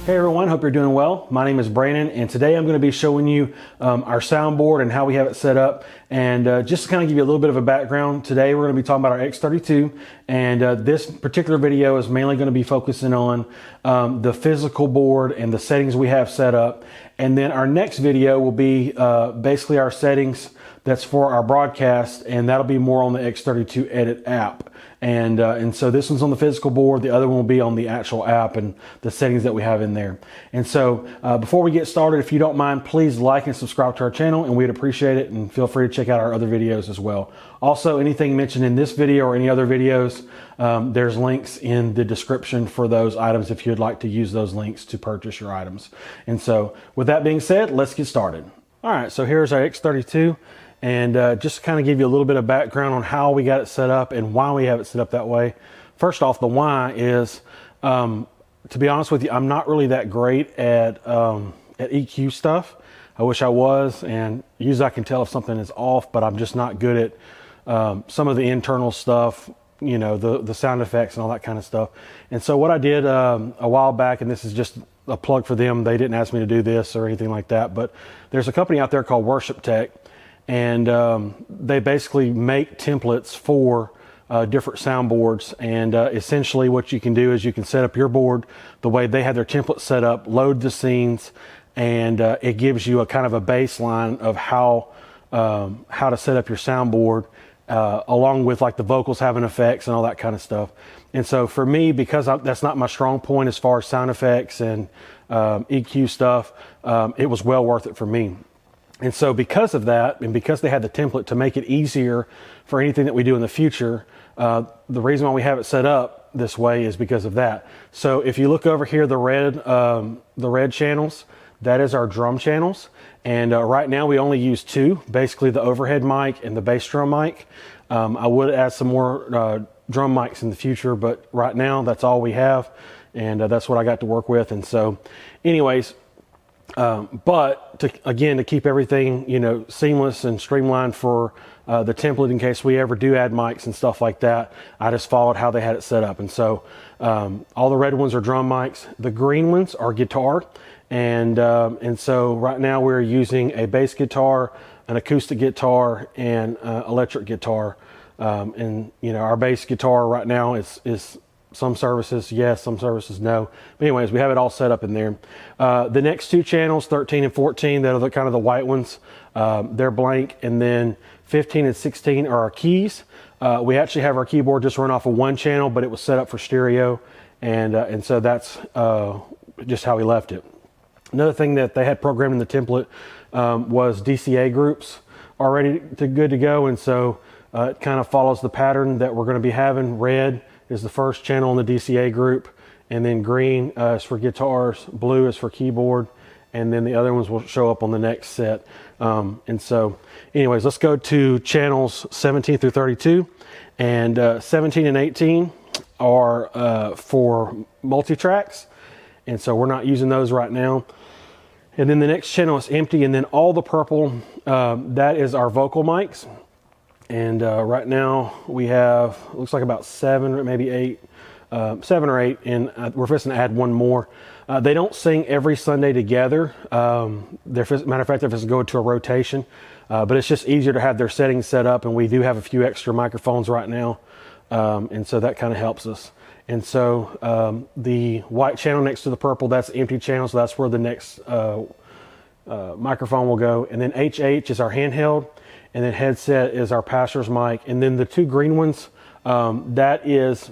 Hey everyone, hope you're doing well. My name is Brandon, and today I'm going to be showing you our soundboard and how we have it set up. And just to kind of give you a little bit of a background, today we're going to be talking about our X32, and this particular video is mainly going to be focusing on the physical board and the settings we have set up. And then our next video will be basically our settings that's for our broadcast, and that'll be more on the X32 Edit app. And so this one's on the physical board, the other one will be on the actual app and the settings that we have in there. And so before we get started, if you don't mind, please like and subscribe to our channel, and we'd appreciate it, and feel free to check out our other videos as well. Also, anything mentioned in this video or any other videos, there's links in the description for those items if you'd like to use those links to purchase your items. And so with that being said, let's get started. All right, so here's our X32. And just to kind of give you a little bit of background on how we got it set up and why we have it set up that way. First off, the why is, to be honest with you, I'm not really that great at EQ stuff. I wish I was, and usually I can tell if something is off, but I'm just not good at some of the internal stuff, you know, the sound effects and all that kind of stuff. And so what I did a while back, and this is just a plug for them, they didn't ask me to do this or anything like that, but there's a company out there called Worship Tech. And they basically make templates for different soundboards. And essentially what you can do is you can set up your board the way they have their template set up, load the scenes, and it gives you a kind of a baseline of how to set up your soundboard, along with like the vocals having effects and all that kind of stuff. And so for me, because that's not my strong point as far as sound effects and EQ stuff, it was well worth it for me. And so because of that, and because they had the template to make it easier for anything that we do in the future, the reason why we have it set up this way is because of that. So if you look over here, the red channels, that is our drum channels. And right now we only use two, basically the overhead mic and the bass drum mic. I would add some more drum mics in the future, but right now that's all we have. And that's what I got to work with. And so anyways, but to keep everything, you know, seamless and streamlined for the template in case we ever do add mics and stuff like that, I just followed how they had it set up. And so all the red ones are drum mics, the green ones are guitar, and so right now we're using a bass guitar, an acoustic guitar, and electric guitar. And you know, our bass guitar right now is some services yes, some services no. But anyways, we have it all set up in there. The next two channels, 13 and 14, that are the kind of the white ones, they're blank. And then 15 and 16 are our keys. We actually have our keyboard just run off of one channel, but it was set up for stereo. And so that's just how we left it. Another thing that they had programmed in the template was DCA groups already good to go. And so it kind of follows the pattern that we're going to be having. Red is the first channel in the DCA group, and then green is for guitars, blue is for keyboard, and then the other ones will show up on the next set. And so anyways, let's go to channels 17 through 32, and 17 and 18 are for multi-tracks, and so we're not using those right now. And then the next channel is empty, and then all the purple, that is our vocal mics. And right now we have, looks like about 7 or maybe 8, 7 or 8, and we're fixing to add one more. They don't sing every Sunday together. Matter of fact, they're just going to a rotation, but it's just easier to have their settings set up, and we do have a few extra microphones right now, and so that kind of helps us. And so the white channel next to the purple, that's the empty channel, so that's where the next microphone will go. And then HH is our handheld. And then headset is our pastor's mic. And then the two green ones, that is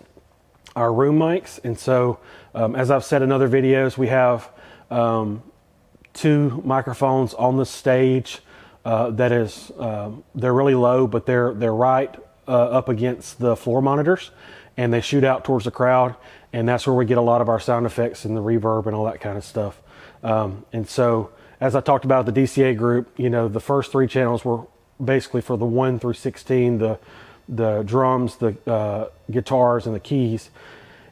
our room mics. And so, as I've said in other videos, we have two microphones on the stage that is, they're really low, but they're right up against the floor monitors, and they shoot out towards the crowd. And that's where we get a lot of our sound effects and the reverb and all that kind of stuff. And so, as I talked about the DCA group, you know, the first three channels were basically for the 1 through 16, the drums, the guitars, and the keys.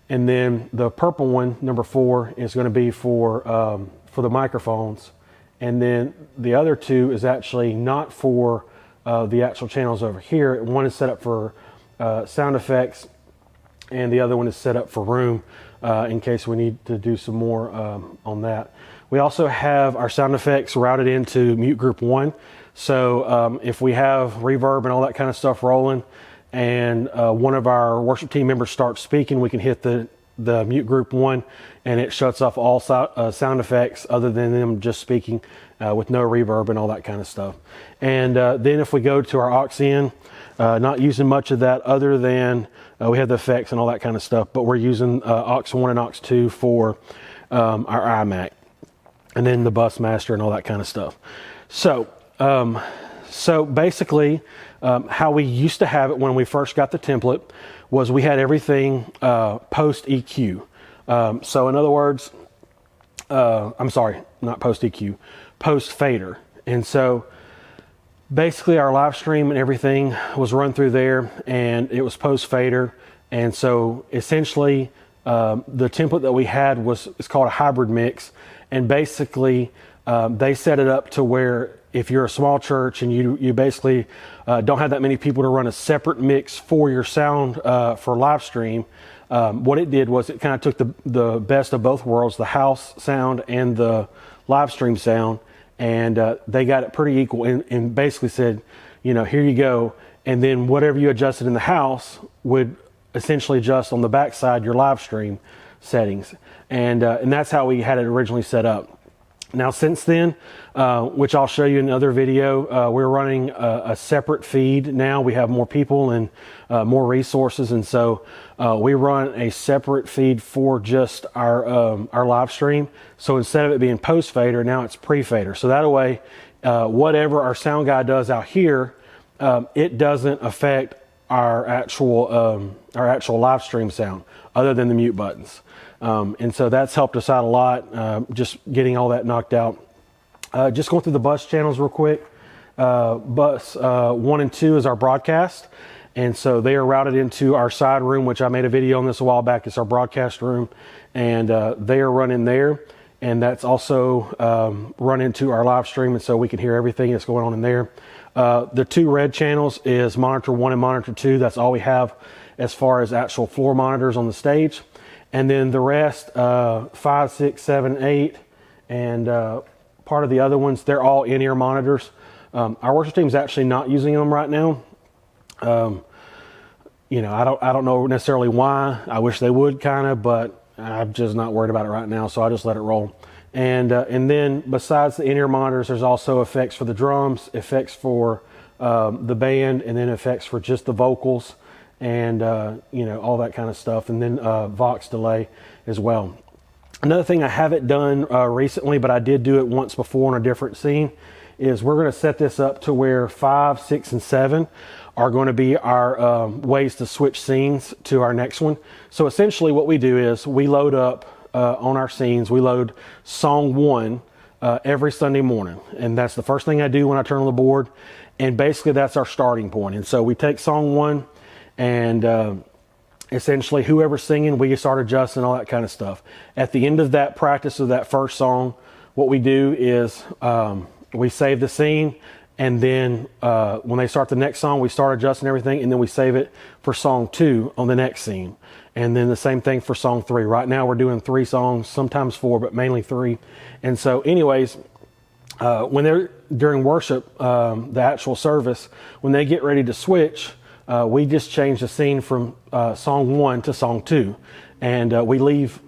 And then the purple one, number 4, is going to be for the microphones. And then the other two is actually not for the actual channels over here. One is set up for sound effects and the other one is set up for room in case we need to do some more on that. We also have our sound effects routed into mute group 1. So if we have reverb and all that kind of stuff rolling, and one of our worship team members starts speaking, we can hit the mute group 1, and it shuts off all sound effects other than them just speaking with no reverb and all that kind of stuff. And then if we go to our aux in, not using much of that other than we have the effects and all that kind of stuff, but we're using aux 1 and aux 2 for our iMac, and then the bus master and all that kind of stuff. So basically, how we used to have it when we first got the template was we had everything post EQ. So in other words, I'm sorry, not post EQ, post fader. And so basically our live stream and everything was run through there, and it was post fader. And so essentially the template that we had it's called a hybrid mix. And basically they set it up to where if you're a small church and you basically don't have that many people to run a separate mix for your sound for live stream, what it did was it kind of took the best of both worlds, the house sound and the live stream sound, and they got it pretty equal, and basically said, here you go, and then whatever you adjusted in the house would essentially adjust on the backside your live stream settings, and that's how we had it originally set up. Now, since then, which I'll show you in another video, we're running a separate feed now. We have more people and more resources, and so we run a separate feed for just our live stream. So instead of it being post fader, now it's pre fader. So that way, whatever our sound guy does out here, it doesn't affect our actual live stream sound, other than the mute buttons. And so that's helped us out a lot, just getting all that knocked out. Just going through the bus channels real quick. Bus 1 and 2 is our broadcast, and so they are routed into our side room, which I made a video on this a while back. It's our broadcast room, and they are running there, and that's also run into our live stream, and so we can hear everything that's going on in there. The 2 red channels is monitor 1 and monitor 2. That's all we have as far as actual floor monitors on the stage. And then the rest, 5, 6, 7, 8, and part of the other ones, they're all in-ear monitors. Our worship team's actually not using them right now. I don't know necessarily why. I wish they would kind of, but I'm just not worried about it right now, so I just let it roll. And then besides the in-ear monitors, there's also effects for the drums, effects for the band, and then effects for just the vocals, and all that kind of stuff, and then Vox delay as well. Another thing I haven't done recently, but I did do it once before on a different scene, is we're going to set this up to where 5, 6, and 7 are going to be our ways to switch scenes to our next one. So essentially what we do is we load up on our scenes, we load song 1 every Sunday morning, and that's the first thing I do when I turn on the board, and basically that's our starting point. And so we take song 1, and essentially whoever's singing, we start adjusting, all that kind of stuff. At the end of that practice of that first song, what we do is we save the scene, and then when they start the next song, we start adjusting everything, and then we save it for song 2 on the next scene. And then the same thing for song 3. Right now we're doing 3 songs, sometimes 4, but mainly 3. And so anyways, when they're during worship, the actual service, when they get ready to switch, we just change the scene from song 1 to song 2, and we leave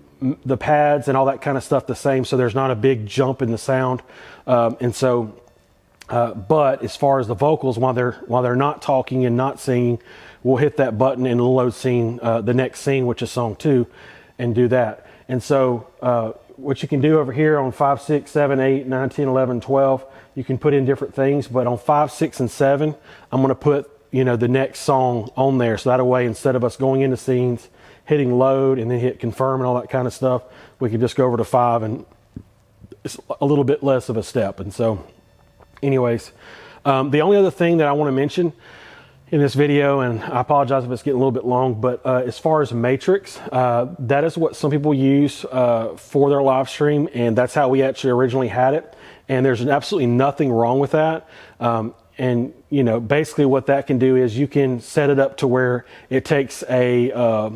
the pads and all that kind of stuff the same, so there's not a big jump in the sound. But as far as the vocals, while they're not talking and not singing, we'll hit that button and it'll load scene, the next scene, which is song 2, and do that. And so what you can do over here on 5, 6, 7, 8, 9, 10, 11, 12, you can put in different things, but on 5, 6, and 7, I'm going to put the next song on there, so that way, instead of us going into scenes, hitting load and then hit confirm and all that kind of stuff, we can just go over to 5, and it's a little bit less of a step. And so anyways, the only other thing that I want to mention in this video, and I apologize if it's getting a little bit long, but as far as Matrix, that is what some people use for their live stream, and that's how we actually originally had it, and there's absolutely nothing wrong with that. And basically what that can do is you can set it up to where it takes a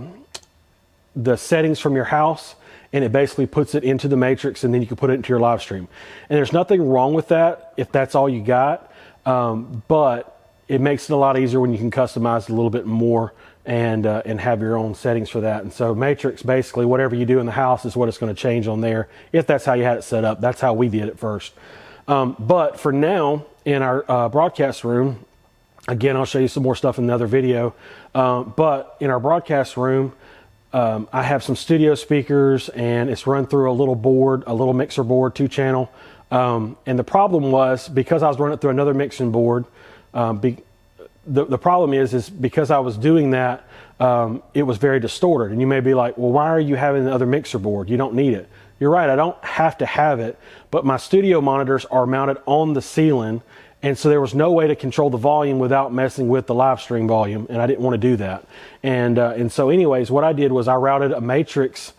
the settings from your house, and it basically puts it into the matrix, and then you can put it into your live stream. And there's nothing wrong with that if that's all you got, but it makes it a lot easier when you can customize it a little bit more and have your own settings for that. And so matrix, basically whatever you do in the house is what it's going to change on there, if that's how you had it set up. That's how we did it first. But for now, in our broadcast room, again, I'll show you some more stuff in another video, but in our broadcast room, I have some studio speakers, and it's run through a little board, a little mixer board, 2-channel. And the problem was, because I was running it through another mixing board, the problem is because I was doing that, it was very distorted. And you may be like, well, why are you having the other mixer board? You don't need it. You're right, I don't have to have it, but my studio monitors are mounted on the ceiling, and so there was no way to control the volume without messing with the live stream volume, and I didn't want to do that. And so anyways, what I did was I routed a matrix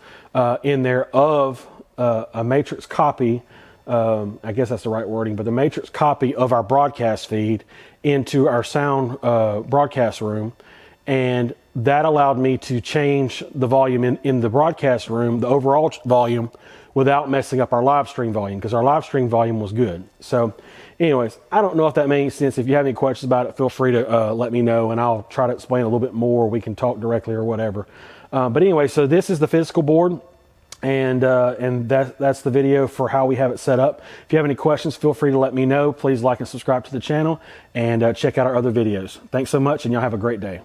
in there of a matrix copy, I guess that's the right wording, but the matrix copy of our broadcast feed into our sound broadcast room, and that allowed me to change the volume in the broadcast room, the overall volume, without messing up our live stream volume, because our live stream volume was good. So anyways, I don't know if that makes sense. If you have any questions about it, feel free to let me know, and I'll try to explain a little bit more. We can talk directly or whatever. But anyway, so this is the physical board, and that's the video for how we have it set up. If you have any questions, feel free to let me know. Please like and subscribe to the channel, and check out our other videos. Thanks so much, and y'all have a great day.